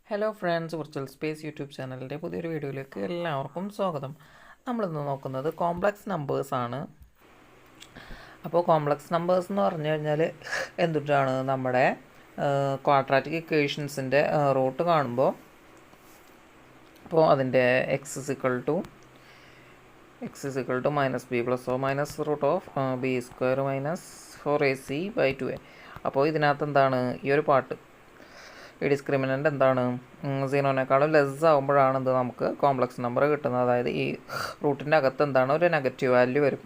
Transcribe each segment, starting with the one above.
Hello friends, virtual space YouTube ചാനലിൻ്റെ പുതിയൊരു വീഡിയോയിലേക്ക് എല്ലാവർക്കും സ്വാഗതം. നമ്മളിന്ന് നോക്കുന്നത് കോംപ്ലക്സ് നമ്പേഴ്സാണ്. അപ്പോൾ കോംപ്ലക്സ് നമ്പേഴ്സ് എന്ന് പറഞ്ഞു കഴിഞ്ഞാൽ എന്തുട്ടാണ്, നമ്മുടെ ക്വാഡ്രാറ്റിക് ഇക്വേഷൻസിൻ്റെ റൂട്ട് കാണുമ്പോൾ അപ്പോൾ അതിൻ്റെ x is equal to minus b plus or minus root of b square minus 4ac/2a. അപ്പോൾ ഇതിനകത്ത് എന്താണ് ഈ ഒരു പാർട്ട്, ഈ ഡിസ്ക്രിമിനൻ്റ് എന്താണ്, സീറോനേക്കാളും ലെസ് ആകുമ്പോഴാണ് ഇത് നമുക്ക് കോംപ്ലക്സ് നമ്പർ കിട്ടുന്നത്. അതായത് ഈ റൂട്ടിൻ്റെ അകത്ത് എന്താണ് ഒരു നെഗറ്റീവ് വാല്യൂ വരും.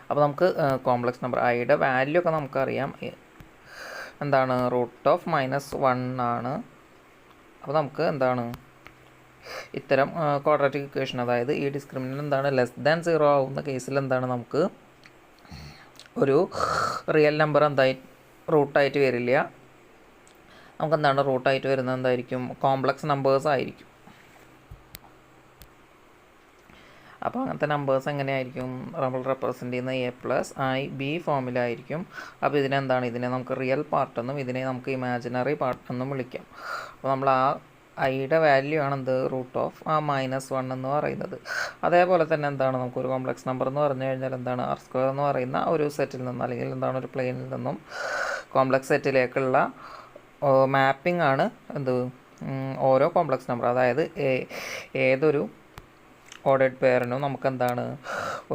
അപ്പോൾ നമുക്ക് കോംപ്ലക്സ് നമ്പർ ഐയുടെ വാല്യൂ ഒക്കെ നമുക്കറിയാം, എന്താണ് √(-1) ആണ്. അപ്പോൾ നമുക്ക് എന്താണ് ഇത്തരം ക്വാഡ്രാറ്റിക് ഇക്വേഷൻ, അതായത് ഈ ഡിസ്ക്രിമിനൻ്റ് എന്താണ് <0 ആവുന്ന കേസിൽ എന്താണ് നമുക്ക് ഒരു റിയൽ നമ്പർ എന്തായി റൂട്ടായിട്ട് വരില്ല. നമുക്ക് എന്താണ് റൂട്ടായിട്ട് വരുന്നത് എന്തായിരിക്കും, കോംപ്ലക്സ് നമ്പേഴ്സ് ആയിരിക്കും. അപ്പോൾ അങ്ങനത്തെ നമ്പേഴ്സ് എങ്ങനെയായിരിക്കും, നമ്മൾ റെപ്രസെൻ്റ് ചെയ്യുന്ന a+i(b) ഫോമിലായിരിക്കും. അപ്പോൾ ഇതിനെ നമുക്ക് റിയൽ പാർട്ടെന്നും ഇതിനെ നമുക്ക് ഇമാജിനറി പാർട്ടെന്നും വിളിക്കാം. അപ്പോൾ നമ്മൾ ആ ഐയുടെ വാല്യൂ ആണ് എന്ത് (1) എന്ന് പറയുന്നത്. അതേപോലെ തന്നെ എന്താണ് നമുക്കൊരു കോംപ്ലക്സ് നമ്പർ എന്ന് പറഞ്ഞു കഴിഞ്ഞാൽ എന്താണ് r² എന്ന് പറയുന്ന ഒരു സെറ്റിൽ നിന്ന്, അല്ലെങ്കിൽ എന്താണ് ഒരു പ്ലെയിനിൽ നിന്നും കോംപ്ലക്സ് സെറ്റിലേക്കുള്ള മാപ്പിംഗ് ആണ് എന്ത് ഓരോ കോംപ്ലക്സ് നമ്പർ. അതായത് ഏതൊരു ഓർഡേഡ് പെയറിനും നമുക്ക് എന്താണ്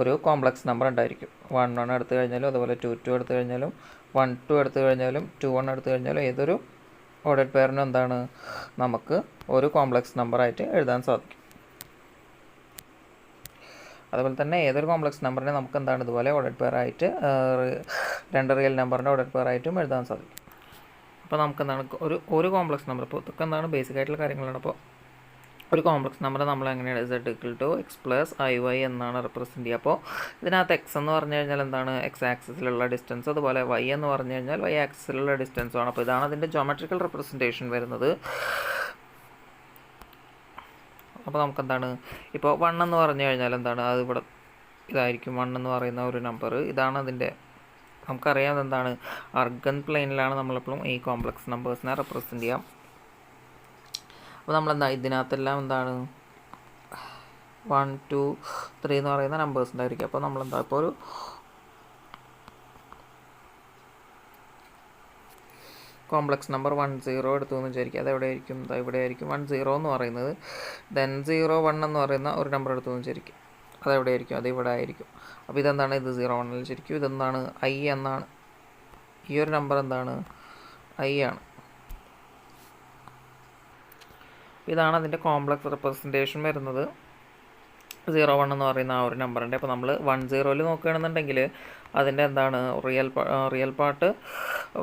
ഒരു കോംപ്ലക്സ് നമ്പർ ഉണ്ടായിരിക്കും. 1 എടുത്തു കഴിഞ്ഞാലും അതുപോലെ 2 എടുത്തു കഴിഞ്ഞാലും 1 എടുത്തു കഴിഞ്ഞാലും 2 എടുത്തു കഴിഞ്ഞാലും ഏതൊരു ഓർഡേഡ് പെയറിനും എന്താണ് നമുക്ക് ഒരു കോംപ്ലക്സ് നമ്പറായിട്ട് എഴുതാൻ സാധിക്കും. അതുപോലെ തന്നെ ഏതൊരു കോംപ്ലക്സ് നമ്പറിനെ നമുക്ക് എന്താണ് ഇതുപോലെ ഓർഡേഡ് പെയർ ആയിട്ട് രണ്ട് റിയൽ നമ്പറിൻ്റെ ഓർഡേഡ് പെയർ ആയിട്ടും എഴുതാൻ സാധിക്കും. അപ്പോൾ നമുക്ക് എന്താണ് ഒരു കോംപ്ലക്സ് നമ്പർ, ഇപ്പോൾ ഇതൊക്കെ എന്താണ് ബേസിക് ആയിട്ടുള്ള കാര്യങ്ങളാണ്. അപ്പോൾ ഒരു കോംപ്ലക്സ് നമ്പർ നമ്മൾ എങ്ങനെയാണ് z=x+iy എന്നാണ് റെപ്രസെൻ്റ് ചെയ്യുക. അപ്പോൾ ഇതിനകത്ത് x എന്ന് പറഞ്ഞു കഴിഞ്ഞാൽ എന്താണ് എക്സ് ആക്സിസിലുള്ള ഡിസ്റ്റൻസ്, അതുപോലെ y എന്ന് പറഞ്ഞു കഴിഞ്ഞാൽ y ആക്സിസിലുള്ള ഡിസ്റ്റൻസുമാണ്. അപ്പോൾ ഇതാണ് അതിൻ്റെ ജോമെട്രിക്കൽ റെപ്രസെൻറ്റേഷൻ വരുന്നത്. അപ്പോൾ നമുക്ക് എന്താണ് ഇപ്പോൾ 1 എന്ന് പറഞ്ഞു കഴിഞ്ഞാൽ എന്താണ് അത് ഇവിടെ ഇതായിരിക്കും 1 എന്ന് പറയുന്ന ഒരു നമ്പർ. ഇതാണ് അതിൻ്റെ, നമുക്കറിയാം എന്താണ് അർഗൻ പ്ലെയിനിലാണ് നമ്മളെപ്പോഴും ഈ കോംപ്ലക്സ് നമ്പേഴ്സിനെ റെപ്രസെൻ്റ് ചെയ്യാം. അപ്പോൾ നമ്മളെന്താ ഇതിനകത്തെല്ലാം എന്താണ് 1, 2, 3 എന്ന് പറയുന്ന നമ്പേഴ്സ് ഉണ്ടായിരിക്കും. അപ്പോൾ നമ്മളെന്താ ഇപ്പോൾ ഒരു കോംപ്ലക്സ് നമ്പർ 10 എടുത്തു എന്ന് വിചാരിക്കുക. അതെവിടെ ആയിരിക്കും, ഇവിടെ ആയിരിക്കും 10 എന്ന് പറയുന്നത്. ദെൻ 01 എന്ന് പറയുന്ന ഒരു നമ്പർ എടുത്തു എന്ന് വിചാരിക്കുക. അതെവിടെ ആയിരിക്കും, അത് ഇവിടെ ആയിരിക്കും. അപ്പോൾ ഇതെന്താണ്, ഇത് 01 ശരിക്കും ഇതെന്താണ് i എന്നാണ്. ഈ ഒരു നമ്പർ എന്താണ് i ആണ്. ഇതാണ് അതിൻ്റെ കോംപ്ലക്സ് റെപ്രസെൻറ്റേഷൻ വരുന്നത് 01 എന്ന് പറയുന്ന ആ ഒരു നമ്പറിൻ്റെ. അപ്പോൾ നമ്മൾ 10 നോക്കുകയാണെന്നുണ്ടെങ്കിൽ അതിൻ്റെ എന്താണ് റിയൽ പാർട്ട്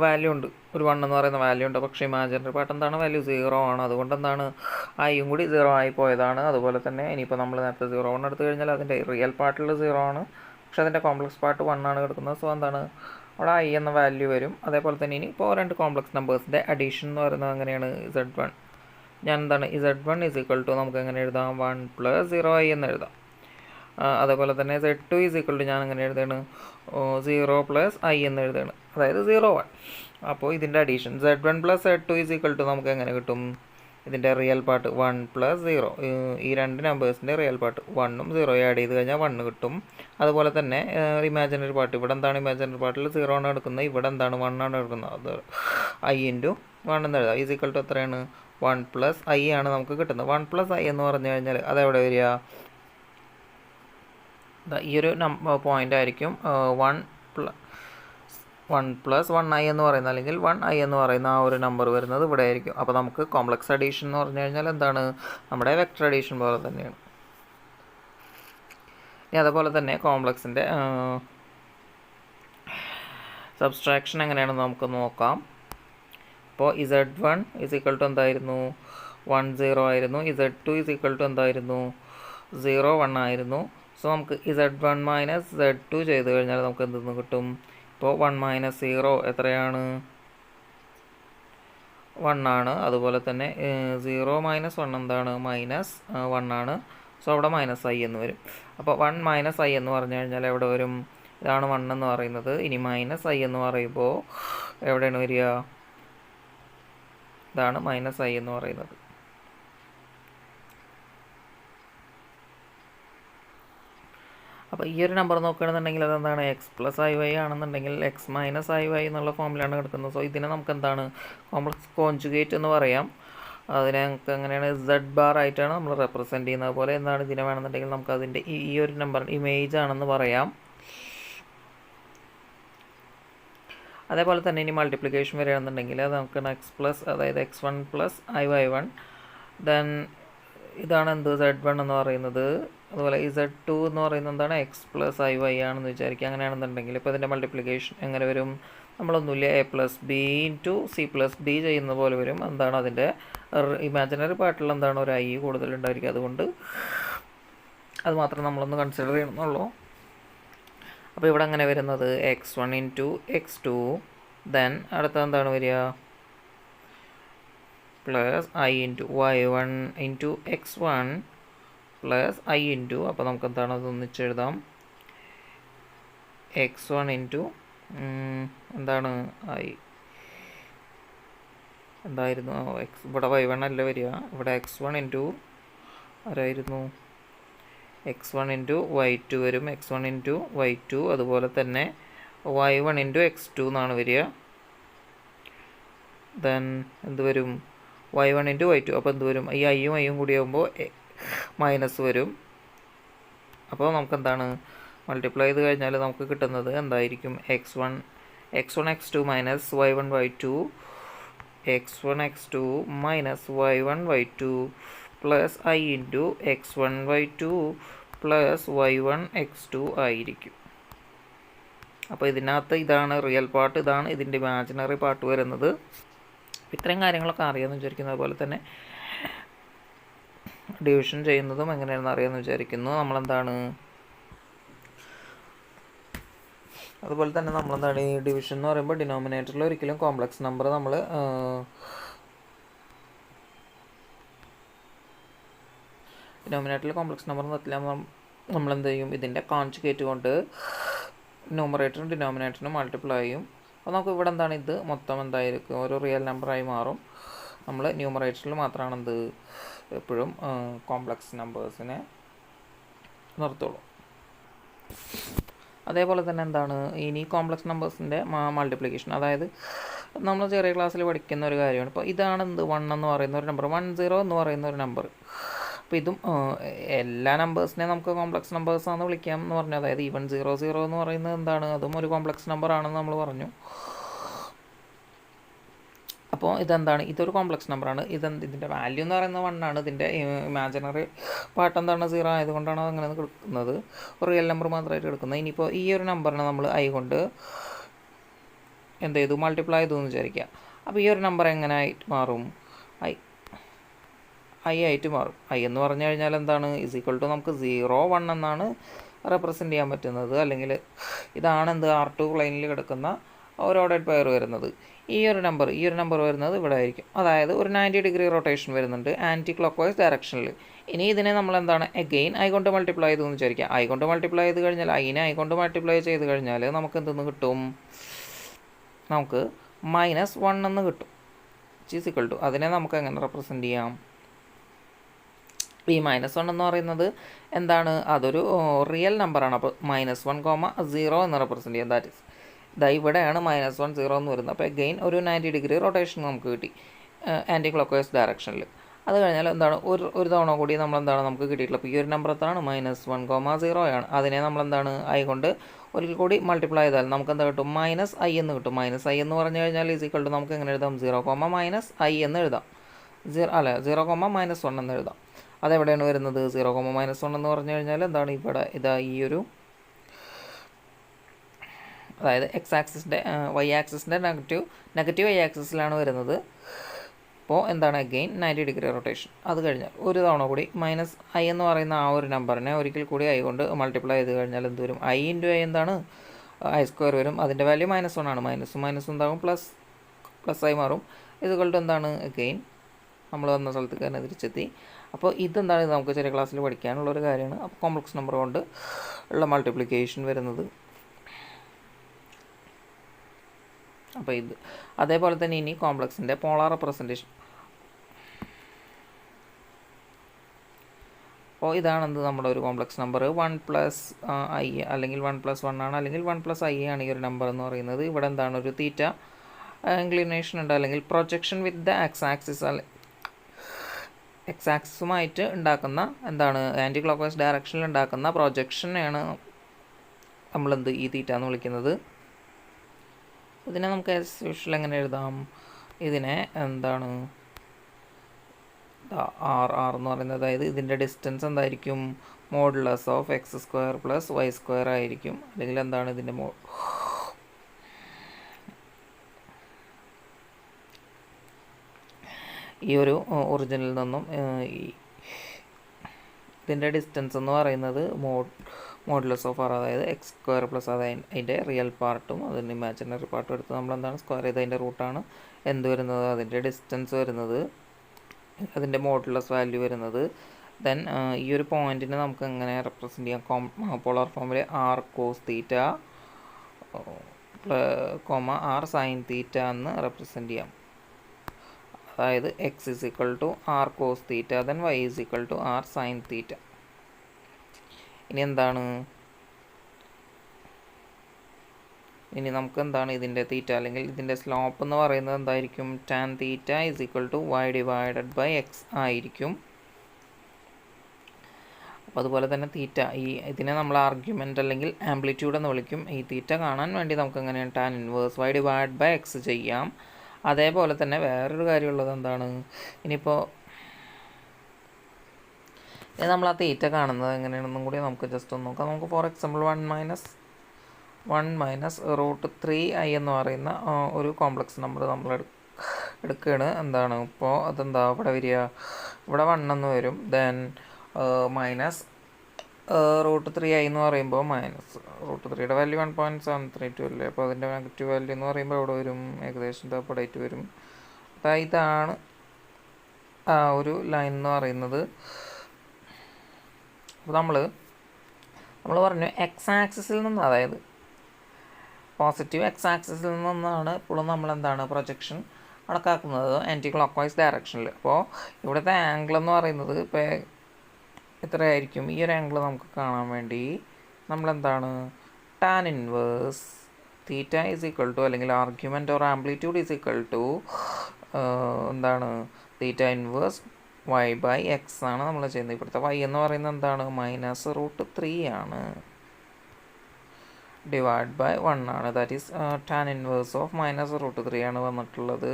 വാല്യൂ ഉണ്ട്, ഒരു 1 എന്ന് പറയുന്ന വാല്യൂ ഉണ്ട്. പക്ഷേ ഇമാജിനറി പാർട്ട് എന്താണ് വാല്യൂ 0 ആണ്. അതുകൊണ്ട് എന്താണ് ഐയും കൂടി 0 ആയി പോയതാണ്. അതുപോലെ തന്നെ ഇനിയിപ്പോൾ നമ്മൾ നേരത്തെ 01 എടുത്തു കഴിഞ്ഞാൽ അതിൻ്റെ റിയൽ പാർട്ടിൽ 0 ആണ്, പക്ഷേ അതിൻ്റെ കോംപ്ലക്സ് പാർട്ട് 1 ആണ് കിടക്കുന്നത്. സോ എന്താണ് അവിടെ i എന്ന വാല്യൂ വരും. അതേപോലെ തന്നെ ഇനി ഇപ്പോൾ രണ്ട് കോംപ്ലക്സ് നമ്പേഴ്സിൻ്റെ അഡീഷൻ എന്ന് പറയുന്നത് എങ്ങനെയാണ്, z1 ഞാൻ എന്താണ് z1 നമുക്ക് എങ്ങനെ എഴുതാം 1 + 0i എന്ന് എഴുതാം. അതേപോലെ തന്നെ z2 ഞാൻ എങ്ങനെ എഴുതാണ് 0 + i എന്ന് എഴുതാണ്, അതായത് 0, 1. അപ്പോൾ ഇതിൻ്റെ അഡീഷൻ z1 + z2 നമുക്ക് എങ്ങനെ കിട്ടും, ഇതിൻ്റെ റിയൽ പാർട്ട് 1 + 0, ഈ രണ്ട് നമ്പേഴ്സിൻ്റെ റിയൽ പാർട്ട് 1ഉം 0 ആഡ് ചെയ്ത് കഴിഞ്ഞാൽ 1 കിട്ടും. അതുപോലെ തന്നെ ഇമാജിനറി പാർട്ട്, ഇവിടെ എന്താണ് ഇമാജിനറി പാർട്ടിൽ 0 ആണ് എടുക്കുന്നത്, ഇവിടെ എന്താണ് 1 ആണ് എടുക്കുന്നത്. അത് i × 1 എന്ന് എഴുതാം. എത്രയാണ് 1 + i ആണ് നമുക്ക് കിട്ടുന്നത്. 1 + i എന്ന് പറഞ്ഞു കഴിഞ്ഞാൽ അതെവിടെ വരിക, ഈ ഒരു പോയിൻ്റ് ആയിരിക്കും 1 + 1i എന്ന് പറയുന്നത്, അല്ലെങ്കിൽ 1i എന്ന് പറയുന്ന ആ ഒരു നമ്പർ വരുന്നത് ഇവിടെ ആയിരിക്കും. അപ്പോൾ നമുക്ക് കോംപ്ലക്സ് അഡീഷൻ എന്ന് പറഞ്ഞു കഴിഞ്ഞാൽ എന്താണ് നമ്മുടെ വെക്ടർ അഡീഷൻ പോലെ തന്നെയാണ്. ഇനി അതുപോലെ തന്നെ കോംപ്ലക്സിൻ്റെ സബ്സ്ട്രാക്ഷൻ എങ്ങനെയാണെന്ന് നമുക്ക് നോക്കാം. അപ്പോൾ z1 എന്തായിരുന്നു 10 ആയിരുന്നു, z2 എന്തായിരുന്നു 01 ആയിരുന്നു. സോ നമുക്ക് z1 - z2 ചെയ്ത് കഴിഞ്ഞാൽ നമുക്ക് എന്തെന്ന് കിട്ടും, ഇപ്പോൾ 1 - 0 എത്രയാണ് 1 ആണ്. അതുപോലെ തന്നെ 0 - 1 എന്താണ് -1 ആണ്. സോ അവിടെ -i എന്ന് വരും. അപ്പോൾ 1 - i എന്ന് പറഞ്ഞു കഴിഞ്ഞാൽ എവിടെ വരും, ഇതാണ് 1 എന്ന് പറയുന്നത്. ഇനി -i എന്ന് പറയുമ്പോൾ എവിടെയാണ് വരിക, ഇതാണ് മൈനസ് ഐ എന്ന് പറയുന്നത്. അപ്പോൾ ഈ ഒരു നമ്പർ നോക്കുകയാണെന്നുണ്ടെങ്കിൽ അതെന്താണ് എക്സ് പ്ലസ് ഐ വൈ ആണെന്നുണ്ടെങ്കിൽ എക്സ് മൈനസ് ഐ വൈ എന്നുള്ള ഫോമിലാണ് കിടക്കുന്നത്. സോ ഇതിനെ നമുക്ക് എന്താണ് കോംപ്ലക്സ് കോൺജുഗേറ്റ് എന്ന് പറയാം. അതിനെ നമുക്ക് എങ്ങനെയാണ് സെഡ് ബാർ ആയിട്ടാണ് നമ്മൾ റെപ്രസെൻറ്റ് ചെയ്യുന്നത്. അതുപോലെ എന്താണ് ഇതിനെ വേണമെന്നുണ്ടെങ്കിൽ നമുക്ക് അതിൻ്റെ ഈ ഒരു നമ്പർ ഇമേജ് ആണെന്ന് പറയാം. അതേപോലെ തന്നെ ഇനി മൾട്ടിപ്ലിക്കേഷൻ വരികയാണെന്നുണ്ടെങ്കിൽ അത് നമുക്ക് എക്സ് പ്ലസ് അതായത് x one plus i y one then ഇതാണ് എന്ത് Z1 എന്ന് പറയുന്നത്. അതുപോലെ ഈ Z2 എന്ന് പറയുന്നത് എന്താണ് എക്സ് പ്ലസ് ഐ വൈ ആണെന്ന് വിചാരിക്കുക. അങ്ങനെയാണെന്നുണ്ടെങ്കിൽ ഇപ്പോൾ ഇതിൻ്റെ മൾട്ടിപ്ലിക്കേഷൻ എങ്ങനെ വരും? നമ്മളൊന്നുമില്ല A plus B into C plus D ചെയ്യുന്ന പോലെ വരും. എന്താണ് അതിൻ്റെ ഇമാജിനറി പാർട്ടിൽ എന്താണ് ഒരു ഐ കൂടുതലുണ്ടായിരിക്കും. അതുകൊണ്ട് അത് മാത്രം നമ്മളൊന്ന് കൺസിഡർ ചെയ്യണമെന്നുള്ളൂ. അപ്പോൾ ഇവിടെ അങ്ങനെ വരുന്നത് X one into X two then അടുത്ത എന്താണ് വരിക plus I into Y one into X one plus I into അപ്പോൾ നമുക്ക് എന്താണ് അതൊന്നിച്ച് എഴുതാം എക്സ് വൺ ഇൻറ്റു എന്താണ് ഐ എന്തായിരുന്നു എക്സ് ഇവിടെ വൈ വൺ അല്ല വരിക. ഇവിടെ എക്സ് വൺ ഇൻറ്റു ആരായിരുന്നു X one into Y two വരും. X one into Y two അതുപോലെ തന്നെ Y one into X two എന്നാണ് വരിക. ദെൻ എന്ത് വരും Y one into Y two. അപ്പോൾ എന്ത് വരും ഈ ഐയും ഐയും കൂടി ആകുമ്പോൾ മൈനസ് വരും. അപ്പോൾ നമുക്ക് എന്താണ് മൾട്ടിപ്ലൈ ചെയ്ത് കഴിഞ്ഞാൽ നമുക്ക് കിട്ടുന്നത് എന്തായിരിക്കും x one x two minus y one y two x one x two minus y one y two plus I into X one y two plus y one x two ആയിരിക്കും. അപ്പോൾ ഇതിനകത്ത് ഇതാണ് real part, ഇതാണ് ഇതിൻ്റെ imaginary part വരുന്നത്. ഇത്രയും കാര്യങ്ങളൊക്കെ അറിയാമെന്ന് വിചാരിക്കുന്നു. അതുപോലെ തന്നെ ഡിവിഷൻ ചെയ്യുന്നതും എങ്ങനെയാണെന്ന് അറിയാമെന്ന് വിചാരിക്കുന്നു. അതുപോലെ തന്നെ നമ്മളെന്താണ് ഈ ഡിവിഷൻ എന്ന് പറയുമ്പോൾ ഡിനോമിനേറ്ററിൽ ഒരിക്കലും കോംപ്ലക്സ് നമ്പർ നമ്മൾ ഡിനോമിനേറ്ററിൽ കോംപ്ലക്സ് നമ്പർ നിർത്തില്ല. നമ്മളെന്ത് ചെയ്യും ഇതിൻ്റെ കോൺജുഗേറ്റ് കൊണ്ട് ന്യൂമറേറ്ററും ഡിനോമിനേറ്ററിനും മൾട്ടിപ്ലൈ ചെയ്യും. അപ്പോൾ നമുക്ക് ഇവിടെ എന്താണ് ഇത് മൊത്തം എന്തായിരിക്കും ഒരു റിയൽ നമ്പറായി മാറും. നമ്മൾ ന്യൂമറേറ്ററിൽ മാത്രമാണ് എന്ത് എപ്പോഴും കോംപ്ലക്സ് നമ്പേഴ്സിനെ നിർത്തുള്ളൂ. അതേപോലെ തന്നെ എന്താണ് ഇനി കോംപ്ലക്സ് നമ്പേഴ്സിൻ്റെ മൾട്ടിപ്ലിക്കേഷൻ, അതായത് നമ്മൾ ചെറിയ ക്ലാസ്സിൽ പഠിക്കുന്ന ഒരു കാര്യമാണ്. ഇപ്പോൾ ഇതാണ് എന്ത് 1 എന്ന് പറയുന്ന ഒരു നമ്പർ, 10 എന്ന് പറയുന്ന ഒരു നമ്പർ. അപ്പോൾ ഇതും എല്ലാ നമ്പേഴ്സിനെയും നമുക്ക് കോംപ്ലക്സ് നമ്പേഴ്സാണെന്ന് വിളിക്കാം എന്ന് പറഞ്ഞു. അതായത് ഈവൻ 0 എന്ന് പറയുന്നത് എന്താണ് അതും ഒരു കോംപ്ലക്സ് നമ്പർ ആണെന്ന് നമ്മൾ പറഞ്ഞു. അപ്പോൾ ഇതെന്താണ് ഇതൊരു കോംപ്ലക്സ് നമ്പറാണ്. ഇതിൻ്റെ വാല്യൂ എന്ന് പറയുന്നത് 1 ആണ്. ഇതിൻ്റെ ഇമാജിനറി പാർട്ട് എന്താണ് 0 ആയതുകൊണ്ടാണ് അങ്ങനെ കൊടുക്കുന്നത്, റിയൽ നമ്പർ മാത്രമായിട്ട് എടുക്കുന്നത്. ഇനിയിപ്പോൾ ഈ ഒരു നമ്പറിനെ നമ്മൾ ഐ കൊണ്ട് എന്ത് ചെയ്തു മൾട്ടിപ്ലൈ ചെയ്തു എന്ന് വിചാരിക്കുക. അപ്പോൾ ഈ ഒരു നമ്പർ എങ്ങനെ ആയിട്ട് മാറും ഐ ആയിട്ട് മാറും. ഐ എന്ന് പറഞ്ഞു കഴിഞ്ഞാൽ എന്താണ് ഈക്വൽ ടു നമുക്ക് 0 1 എന്നാണ് റെപ്രസെൻറ്റ് ചെയ്യാൻ പറ്റുന്നത്. അല്ലെങ്കിൽ ഇതാണ് എന്ത് R2 പ്ലെയിനിൽ കിടക്കുന്ന ഒരു ഓർഡേഡ് പെയർ വരുന്നത്. ഈ ഒരു നമ്പർ വരുന്നത് ഇവിടെ ആയിരിക്കും. അതായത് ഒരു 90 ഡിഗ്രി റൊട്ടേഷൻ വരുന്നുണ്ട് ആൻറ്റി ക്ലോക്ക് വൈസ് ഡയറക്ഷനിൽ. ഇനി ഇതിനെ നമ്മൾ എന്താണ് അഗെയിൻ ഐ കൊണ്ട് മൾട്ടിപ്ലൈ ചെയ്തു എന്ന് വിചാരിക്കുക. ഐ കൊണ്ട് മൾട്ടിപ്ലൈ ചെയ്ത് കഴിഞ്ഞാൽ ഐനെ ഐ കൊണ്ട് മൾട്ടിപ്ലൈ ചെയ്ത് കഴിഞ്ഞാൽ നമുക്ക് എന്തെന്ന് കിട്ടും, നമുക്ക് -1 എന്ന് കിട്ടും. ഈക്വൽ ടു അതിനെ നമുക്ക് എങ്ങനെ റെപ്രസെൻറ്റ് ചെയ്യാം, ഈ -1 എന്ന് പറയുന്നത് എന്താണ് അതൊരു റിയൽ നമ്പറാണ്. അപ്പോൾ -1, 0 എന്ന് റെപ്രസെൻറ്റ് ചെയ്യാം. ദാറ്റ് ഈസ് ഇവിടെയാണ് -1 0 എന്ന് വരുന്നത്. അപ്പോൾ അഗെയിൻ ഒരു 90 ഡിഗ്രി റൊട്ടേഷൻ നമുക്ക് കിട്ടി ആൻറ്റി ക്ലോക്ക് വൈസ് ഡയറക്ഷനിൽ. അത് കഴിഞ്ഞാൽ എന്താണ് ഒരു തവണ കൂടി നമുക്ക് കിട്ടിയിട്ടുള്ളത്. അപ്പോൾ ഈ ഒരു നമ്പർ എത്താണ് -1, 0 ആണ്. അതിനെ നമ്മളെന്താണ് ഐ കൊണ്ട് ഒരിക്കൽ കൂടി മൾട്ടിപ്ലൈ ചെയ്താൽ നമുക്ക് എന്താ കിട്ടും -i എന്ന് കിട്ടും. -i എന്ന് പറഞ്ഞു കഴിഞ്ഞാൽ ഈക്വൽ ടു നമുക്ക് എങ്ങനെ എഴുതാം 0, -i എന്ന് എഴുതാം. 0, -1 എന്ന് എഴുതാം. അതെവിടെയാണ് വരുന്നത് 0, -1 എന്ന് പറഞ്ഞു കഴിഞ്ഞാൽ എന്താണ് ഇവിടെ ഈ ഒരു അതായത് എക്സ് ആക്സിസിൻ്റെ വൈ ആക്സിസിൻ്റെ നെഗറ്റീവ് വൈ ആക്സിസിലാണ് വരുന്നത്. അപ്പോൾ എന്താണ് അഗെയിൻ 90 ഡിഗ്രി റൊട്ടേഷൻ. അത് കഴിഞ്ഞാൽ ഒരു തവണ കൂടി -i എന്ന് പറയുന്ന ആ ഒരു നമ്പറിനെ ഒരിക്കൽ കൂടി ഐ കൊണ്ട് മൾട്ടിപ്ലൈ ചെയ്ത് കഴിഞ്ഞാൽ എന്ത് വരും i ഇൻറ്റു ഐ എന്താണ് i² വരും. അതിൻ്റെ വാല്യൂ -1 ആണ്. മൈനസ് എന്താകും പ്ലസ് ആയി മാറും. ഇതുകൊണ്ട് എന്താണ് അഗെയിൻ നമ്മൾ വന്ന സ്ഥലത്തേക്ക് തന്നെ തിരിച്ചെത്തി. അപ്പോൾ ഇതെന്താണ് നമുക്ക് ചെറിയ ക്ലാസ്സിൽ പഠിക്കാനുള്ളൊരു കാര്യമാണ്. അപ്പോൾ കോംപ്ലക്സ് നമ്പർ കൊണ്ട് ഉള്ള മൾട്ടിപ്ലിക്കേഷൻ വരുന്നത്. അപ്പോൾ അതേപോലെ തന്നെ ഇനി കോംപ്ലക്സിൻ്റെ പോളാർ റെപ്രസെൻറ്റേഷൻ അപ്പോൾ ഇതാണെന്ത് നമ്മുടെ ഒരു കോംപ്ലക്സ് നമ്പർ 1+i അല്ലെങ്കിൽ 1+1 ആണ്, അല്ലെങ്കിൽ 1+i ആണ് ഈ ഒരു നമ്പർ എന്ന് പറയുന്നത്. ഇവിടെ എന്താണ് ഒരു തീറ്റ ഇൻക്ലിനേഷൻ ഉണ്ട്, അല്ലെങ്കിൽ പ്രൊജക്ഷൻ വിത്ത് ദ എക്സ് ആക്സിസുമായിട്ട് ഉണ്ടാക്കുന്ന എന്താണ് ആൻറ്റി ക്ലോക്ക് വൈസ് ഡയറക്ഷനിൽ ഉണ്ടാക്കുന്ന പ്രൊജക്ഷനെയാണ് നമ്മളെന്ത് ഈ തീറ്റ എന്ന് വിളിക്കുന്നത്. ഇതിനെ നമുക്ക് ആസ് യൂഷ്വൽ എങ്ങനെ എഴുതാം, ഇതിനെ എന്താണ് ആർ എന്ന് പറയുന്നത്, അതായത് ഇതിൻ്റെ ഡിസ്റ്റൻസ് എന്തായിരിക്കും മോഡുലസ് ഓഫ് x² + y² ആയിരിക്കും, അല്ലെങ്കിൽ എന്താണ് ഇതിൻ്റെ ഈ ഒരു ഒറിജിനിൽ നിന്നും ഇതിൻ്റെ ഡിസ്റ്റൻസ് എന്ന് പറയുന്നത് മോഡുലസ് ഓഫ് ആർ, അതായത് x² + അതിൻ്റെ റിയൽ പാർട്ടും അതിൻ്റെ ഇമാജിനറി പാർട്ടും എടുത്ത് നമ്മളെന്താണ് സ്ക്വയർ ചെയ്ത് അതിൻ്റെ റൂട്ടാണ് എന്ത് വരുന്നത്, അതിൻ്റെ ഡിസ്റ്റൻസ് വരുന്നത്, അതിൻ്റെ മോഡുലസ് വാല്യൂ വരുന്നത്. ദെൻ ഈ ഒരു പോയിൻറ്റിനെ നമുക്ക് എങ്ങനെ റെപ്രസെൻറ്റ് ചെയ്യാം, പോളാർ ഫോമിൽ r cos θ, r sin θ എന്ന് റെപ്രസെൻറ്റ് ചെയ്യാം. അതായത് x = r cos θ, then y = r sin θ. ഇനി എന്താണ്, ഇനി നമുക്ക് എന്താണ് ഇതിൻ്റെ തീറ്റ അല്ലെങ്കിൽ ഇതിൻ്റെ സ്ലോപ്പ് എന്ന് പറയുന്നത് എന്തായിരിക്കും, tan θ = y/x ആയിരിക്കും. അപ്പോൾ അതുപോലെ തന്നെ തീറ്റ ഇതിനെ നമ്മൾ ആർഗ്യുമെൻ്റ് അല്ലെങ്കിൽ ആംപ്ലിറ്റ്യൂഡ് എന്ന് വിളിക്കും. ഈ തീറ്റ കാണാൻ വേണ്ടി നമുക്ക് എങ്ങനെയാണ് tan ഇൻവേഴ്സ് y/x ചെയ്യാം. അതേപോലെ തന്നെ വേറൊരു കാര്യമുള്ളത് എന്താണ്, ഇനിയിപ്പോൾ നമ്മൾ ആ തീറ്റ കാണുന്നത് എങ്ങനെയാണെന്നും കൂടി നമുക്ക് ജസ്റ്റ് ഒന്ന് നോക്കാം. നമുക്ക് ഫോർ എക്സാമ്പിൾ 1 - √3i എന്ന് പറയുന്ന ഒരു കോംപ്ലക്സ് നമ്പർ നമ്മൾ എടുക്കുകയാണ്. എന്താണ് ഇപ്പോൾ അതെന്താ ഇവിടെ വരിക, ഇവിടെ 1 എന്ന് വരും. ദെൻ -√3i എന്ന് പറയുമ്പോൾ -√3യുടെ വാല്യൂ 1.732 അല്ലേ, അപ്പോൾ അതിൻ്റെ നെഗറ്റീവ് വാല്യൂ എന്ന് പറയുമ്പോൾ ഇവിടെ വരും ഏകദേശം ഇതായിട്ട് വരും. അതായത് ഇതാണ് ആ ഒരു ലൈൻ എന്ന് പറയുന്നത്. അപ്പോൾ നമ്മൾ പറഞ്ഞു എക്സ് ആക്സിസിൽ നിന്ന്, അതായത് പോസിറ്റീവ് എക്സ് ആക്സിസിൽ നിന്നാണ് ഇപ്പോഴും നമ്മളെന്താണ് പ്രൊജക്ഷൻ കണക്കാക്കുന്നത് ആൻറ്റി ക്ലോക്ക് വൈസ് ഡയറക്ഷനിൽ. അപ്പോൾ ഇവിടുത്തെ ആംഗിൾ എന്ന് പറയുന്നത് ഇപ്പോൾ എത്രയായിരിക്കും, ഈ ഒരു ആംഗിൾ നമുക്ക് കാണാൻ വേണ്ടി നമ്മളെന്താണ് tan ഇൻവേഴ്സ് θ = അല്ലെങ്കിൽ ആർഗ്യുമെൻ്റ് ഓർ ആംപ്ലിറ്റ്യൂഡ് എന്താണ് θ ഇൻവേഴ്സ് y/x ആണ് നമ്മൾ ചെയ്യുന്നത്. ഇവിടുത്തെ y എന്ന് പറയുന്നത് എന്താണ് -√3 ആണ്, /1 ആണ്, that is tan inverse of -√3 ആണ് വന്നിട്ടുള്ളത്.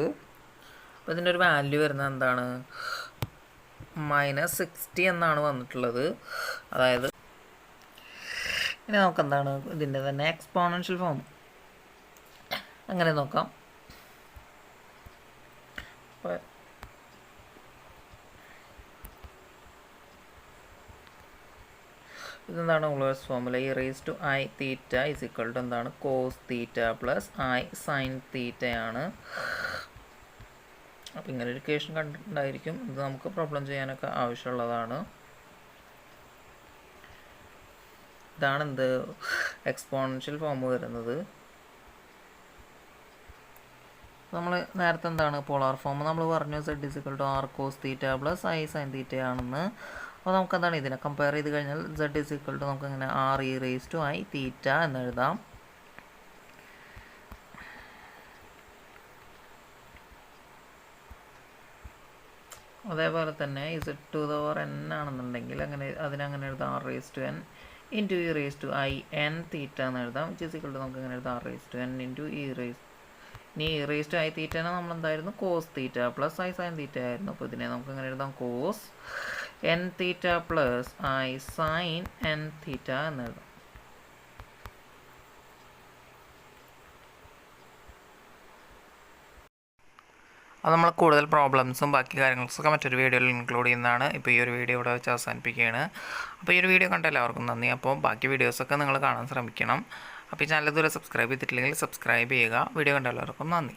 അപ്പോൾ ഇതിൻ്റെ ഒരു വാല്യൂ വരുന്നത് എന്താണ് -60 എന്നാണ് വന്നിട്ടുള്ളത്. അതായത് ഇനി നമുക്ക് എന്താണ് ഇതിൻ്റെ തന്നെ എക്സ്പോണൻഷ്യൽ ഫോം അങ്ങനെ നോക്കാം. ഇതെന്താണ് ഉള്ളസ് ഫോമുല, e⁻i θ എന്താണ് cos θ + i sin θ ആണ്. അപ്പോൾ ഇങ്ങനെ ഒരു ഇക്വേഷൻ കണ്ടിട്ടുണ്ടായിരിക്കും. ഇത് നമുക്ക് പ്രോബ്ലം ചെയ്യാനൊക്കെ ആവശ്യമുള്ളതാണ്. ഇതാണ് എന്ത് എക്സ്പോണൻഷ്യൽ ഫോം വരുന്നത്. നമ്മൾ നേരത്തെ എന്താണ് പോളാർ ഫോം നമ്മൾ പറഞ്ഞു z = r cos θ + i sin θ ആണെന്ന്. അപ്പോൾ നമുക്ക് എന്താണ് ഇതിനെ കമ്പയർ ചെയ്ത് കഴിഞ്ഞാൽ z = നമുക്ക് ഇങ്ങനെ r e⁻i θ എന്ന് എഴുതാം. അതേപോലെ തന്നെ z⁴n ആണെന്നുണ്ടെങ്കിൽ അതിനങ്ങനെ എഴുതാം r⁻n × e⁻in θ എന്ന് എഴുതാം. നമുക്ക് ഇങ്ങനെ എഴുതാം r⁻n × ഇനി e⁻i θ നമ്മളെന്തായിരുന്നു cos θ + i sin θ ആയിരുന്നു. അപ്പോൾ ഇതിനെ നമുക്ക് ഇങ്ങനെ എഴുതാം cos n θ + i sin n θ എന്ന് എഴുതാം. അത് നമ്മൾ കൂടുതൽ പ്രോബ്ലംസും ബാക്കി കാര്യങ്ങളൊക്കെ മറ്റൊരു വീഡിയോയിൽ ഇൻക്ലൂഡ് ചെയ്യുന്നതാണ്. ഇപ്പോൾ ഈ ഒരു വീഡിയോ ഇവിടെ വെച്ച് അവസാനിപ്പിക്കുകയാണ്. അപ്പോൾ ഈ ഒരു വീഡിയോ കണ്ട എല്ലാവർക്കും നന്ദി. അപ്പോൾ ബാക്കി വീഡിയോസൊക്കെ നിങ്ങൾ കാണാൻ ശ്രമിക്കണം. അപ്പോൾ ഈ ചാനൽ ഇതുവരെ സബ്സ്ക്രൈബ് ചെയ്തിട്ടില്ലെങ്കിൽ സബ്സ്ക്രൈബ് ചെയ്യുക. വീഡിയോ കണ്ട എല്ലാവർക്കും നന്ദി.